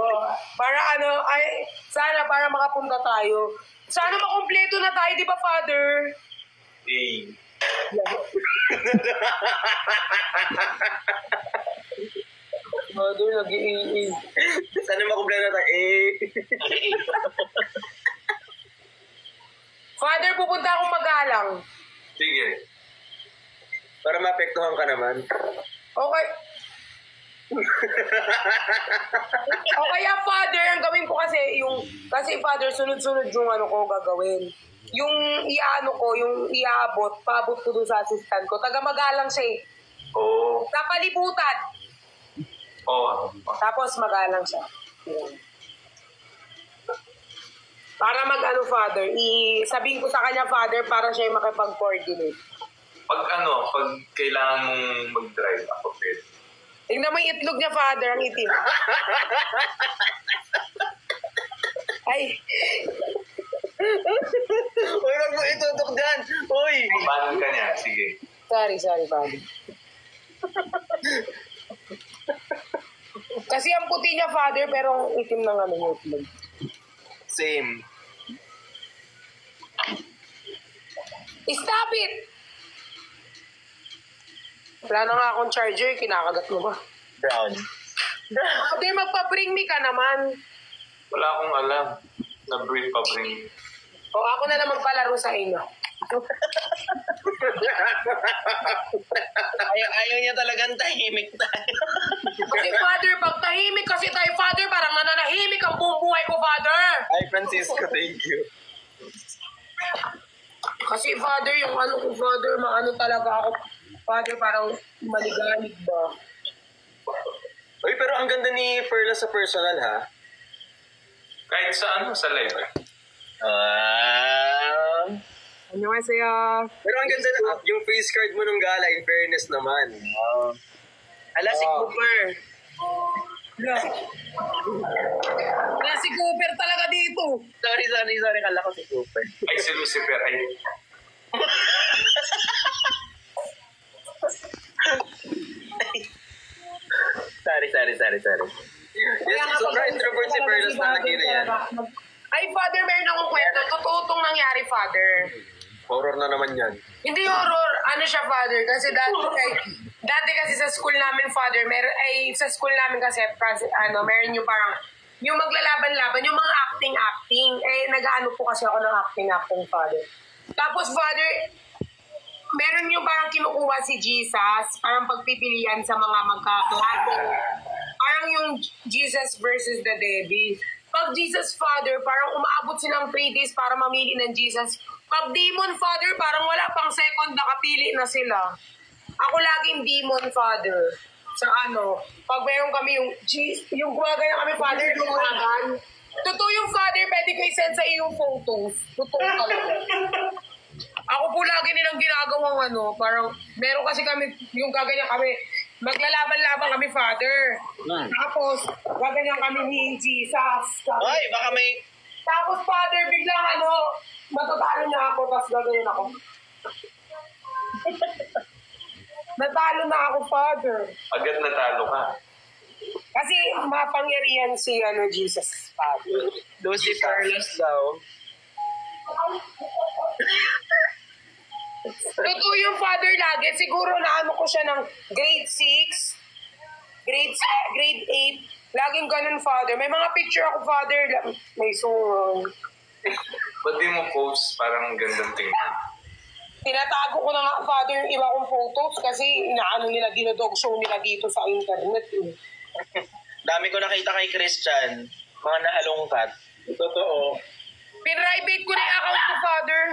Oh, para ano, ay, sana para makapunta tayo. Sana makumpleto na tayo, di ba, Father? Eh. Father, nag-i-i. Sana makumpleto na tayo. Eh. Father, pupunta akong magalang. Sige. Para maapektuhan ka naman. Okay. O kaya, Father, ang gawin ko kasi Father, sunod-sunod yung ano ko gagawin. Yung iaano ko, yung iaabot, paabot ko dun sa assistant ko. Taga-magalang siya eh. Oo. Sa palibutan. Oo. Tapos magalang siya. Yan. Para mag-ano, Father, sabihin ko sa kanya, Father, para siya makipag-coordinate. Pag kailangan mong mag-drive, ako pwede. Tingnan mo yung itlog niya, Father, ang itim. Ay. Uy, wag mo itutok dyan! Uy! Banan ka niya, sige. Sorry, Father. Kasi ang puti niya, Father, pero ang itim ng ano yung itlog. Same. Stop it! Wala na nga akong charger, kinakagat mo ba? Brown. Father, magpa-bring me ka naman. Wala akong alam. Na-breed pa bring. O ako na lang magpalaro sa inyo. Ayaw niya talagang tahimik tayo. Kasi Father, pag tahimik kasi tayo, Father, parang nananahimik ang buong buhay ko, Father. Hi, Francisco. Thank you. Kasi Father, yung ano ko, Father, maano talaga ako. Father, parang maligalig ba? Uy, pero ang ganda ni Perla sa personal, ha? Kahit sa sa live, eh. Annyeonghaseyo. Pero ang ganda na, yung face card mo nung gala, in fairness naman. Ala, si Cooper. Wala si Cooper talaga dito. Sorry. Kala ko si Cooper. Ay, si Lucifer. Ay. Sorry. Yes, sobrang introvert si Perla na nakita yan. Ay, Father, meron akong kwento. Totoo itong nangyari, Father. Horror na naman yan. Hindi horror. Ano siya, Father? Kasi dati kasi sa school namin, Father, sa school namin kasi, meron yung parang, yung maglalaban-laban, yung mga acting. Nag-ano po kasi ako ng acting, Father. Tapos, Father, meron yung parang kinukuha si Jesus, parang pagpipilian sa mga magkaklase. Parang yung Jesus versus the devil. Pag Jesus, Father, parang umaabot silang 3 days para mamili ng Jesus. Pag demon, Father, parang wala pang second, nakapili na sila. Ako laging demon, Father. Sa pag meron kami yung gumagaya kami, Father, lumagan. Totoo yung Father, pwede ko i-send sa iyo yung photos. Totoo talaga. Ako po lagi nilang ginagawang parang meron kasi kami, yung gaganyan kami, maglalaban-laban kami, Father. Tapos, gaganyan kami ni Jesus. Ay, baka may... Tapos, Father, biglang matatalo na ako, tapos gaganyan ako. Natalo na ako, Father. Agad natalo ka. Kasi mapangyarihan si Jesus, Father. Luciferless daw. Totoo yung Father lagi. Siguro ko siya ng grade 6, grade 8. Laging ganun, Father. May mga picture ako, Father. May song. Ba't di mo post? Parang gandang tingnan. Tinatago ko na nga, Father, yung iba kong photos kasi dinodog show nila dito sa internet. Dami ko nakita kay Christian. Mga naalungkat. Totoo. Pinrivate ko na yung account ko, Father.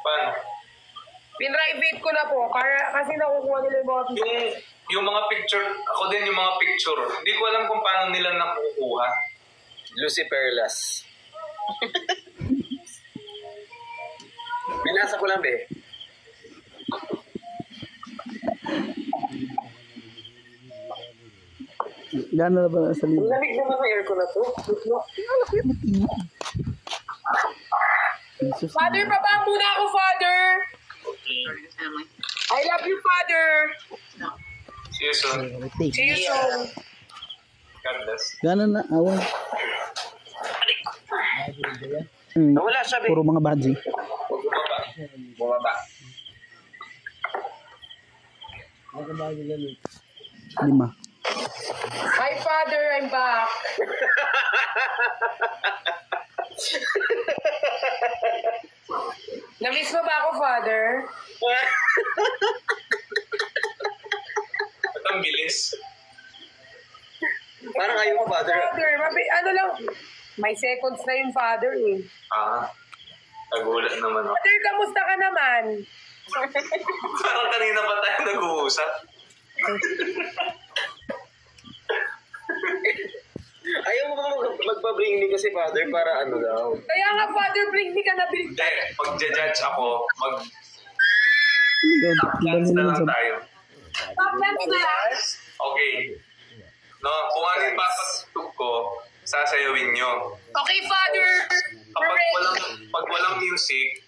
Paano? Pinrivate ko na po kasi nakukuha nila yung mga picture. Yung mga picture, ako din yung mga picture. Hindi ko alam kung paano nila nakukuha. Luciferlas. Binasa ko lang, be. Gano'n na ba sa libo? Lamig naman ang aircon na to. Father, baba muna ako, Father. I love you, Father. See you soon. Take. See you soon. God bless. Gano'n na, awan. Wala, sabi. Puro mga badge. Bumaba. Lima. Hi, Father. I'm back. Namiss mo ba ako, Father? Ba't ang bilis? Parang ayaw mo, Father. Father, ano lang, may seconds na yung Father eh. Nagulat naman ako. Father, kamusta ka naman? Parang kanina pa tayo nag-uusap. Ayaw mo ba magpa-bring me kasi, Father, para ano daw? Kaya nga, Father, bring me ka na bring. Hindi, pag-judge ako, Dali na naman lang sa... tayo. Pag-dance na lang. Okay. No, kung ano yung papatugtog ko, sasayawin nyo. Okay, Father. We're ready. Pag walang music,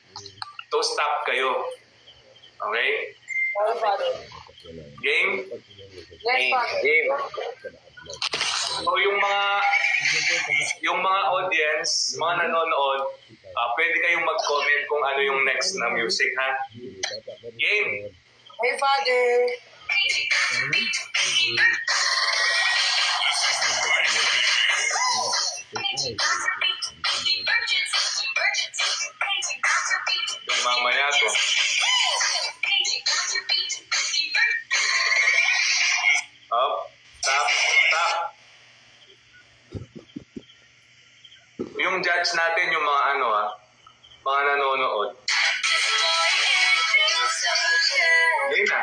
to stop kayo. Okay? Okay, Father. Game? Yes, Father. Game. So yung mga audience, mga nanonood, pwede kayong mag-comment kung ano yung next na music, ha? Game. Hey, Father. Yung mamaya to. Up. Stop. Stop. Yung judge natin, yung mga mga nanonood. Game na.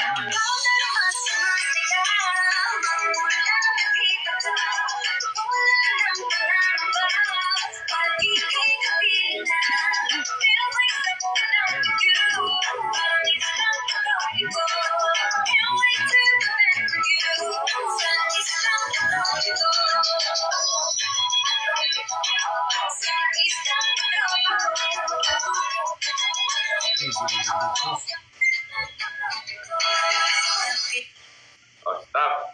Oh, stop.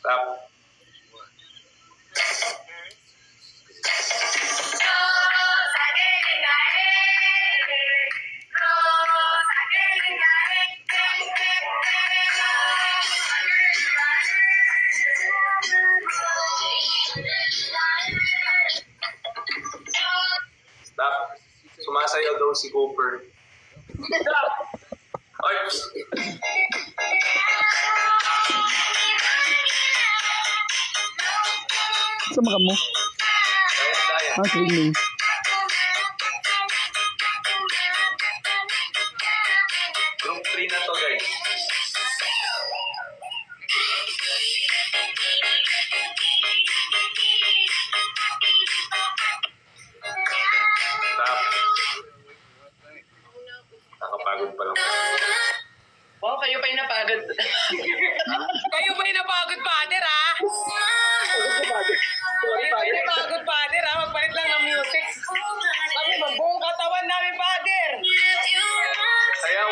Stop. Stop. Sumasayaw daw si Cooper. Oy, psst. Sama ka mo? Daya. Swimming. Group 3 na to, guys. Stop. Nakapagod pa lang. Wow, kayo pa yung napagod. Kayo pa yung napagod, Father, ha? Kayo pa yung napagod, Father, ha? Magpalit lang ng music. Kami, buong katawan namin, Father. Sayaw. Ayaw.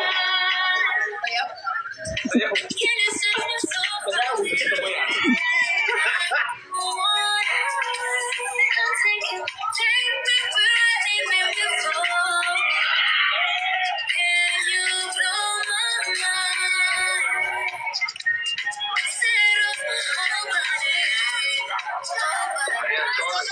Sayaw. Sayaw. Gusto mo yan. Ayan, Tol.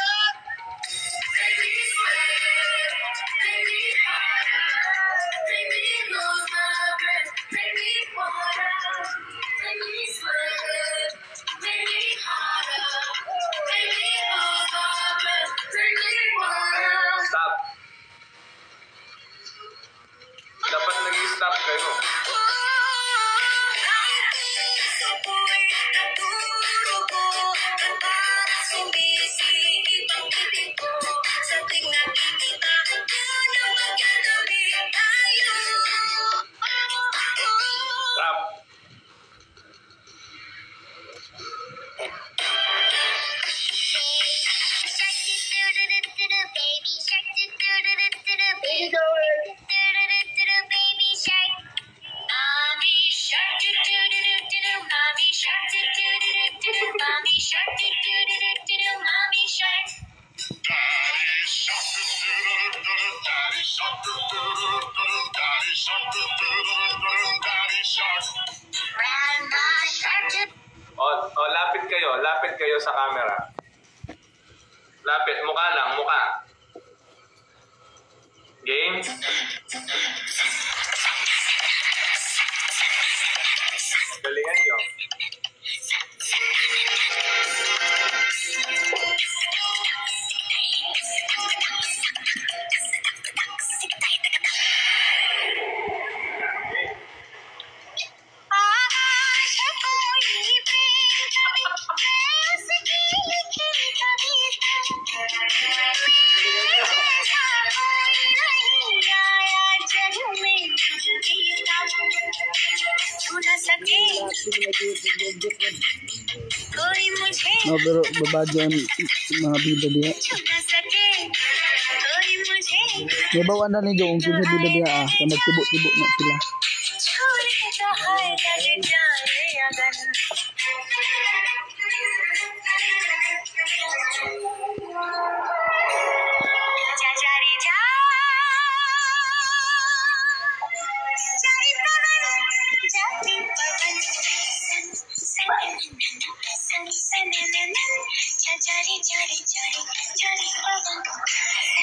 kayo sa camera. Lapit, mukha lang, mukha. Game? Galingan nyo. No, pero babadyan mga bida diha. May bawaan na ninyo kung sa bida diha sa nagtibo-tibo na sila.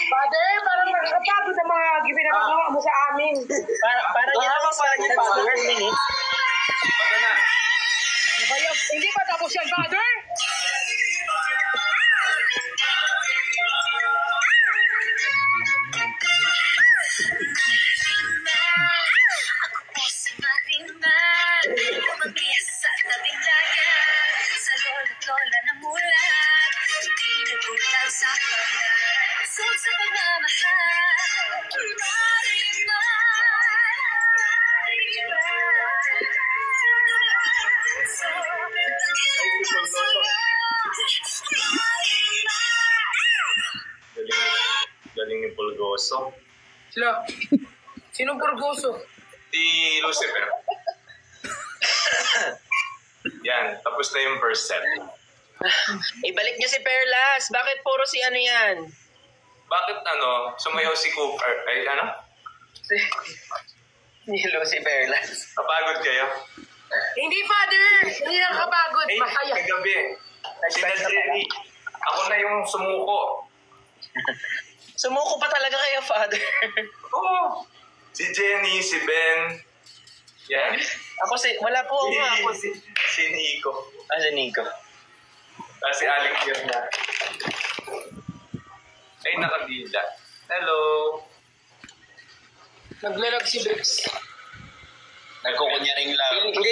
Father, parang nakakapagod ang mga ginagawa mo sa amin. Para niya naman, para niya naman. Minutes. Hindi pa tapos yan, Father? Galing ni Pulgoso. Sila. Sinong Purgoso? Si Lucifer. Yan, tapos na yung first set. Ibalik niyo si Perlas. Bakit puro si ano yan? Bakit sumayaw si Cooper? Ay, ano? Ni Lucy Perlas. Napagod kayo? Hindi, Father. Hindi nakakapagod. Ay, Masaya. kagabi. Sina Jenny. Ako na yung sumuko. Sumuko pa talaga kayo, Father. Oo. Si Jenny, si Ben. Yan. Wala po ako. Ako Si Nico. si Nico. Si Alex yun na. Ay, nakabila. Hello. Naglalag si Bricks. Nagkukunyaring lag. Hindi,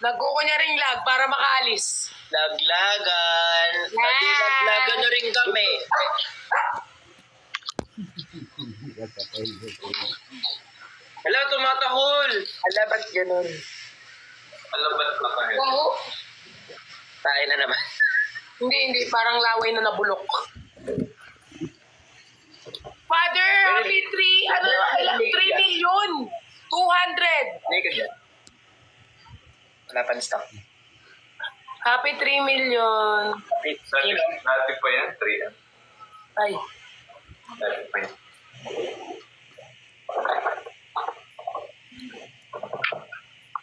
Nagkukunyaring lag para makaalis. Laglagan. Pati laglagan na rin kami. Hala, tumatahol. Hala, ba't ganun? Alabat ka kayo. Oo. Tayo na naman. Hindi. Parang laway na nabulok. Father, happy 3 million. 200. Hindi ka dyan. Wala pa stock. Happy 3 million. Dati pa yan, 3 yan. Ay. Dati pa yan.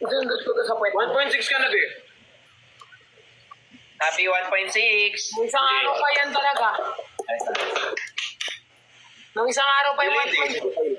Isundot ko to sa puwet. 1.6 ka na, be. Happy 1.6. Isang araw pa yan talaga. Nung isang araw pa yung 1.6.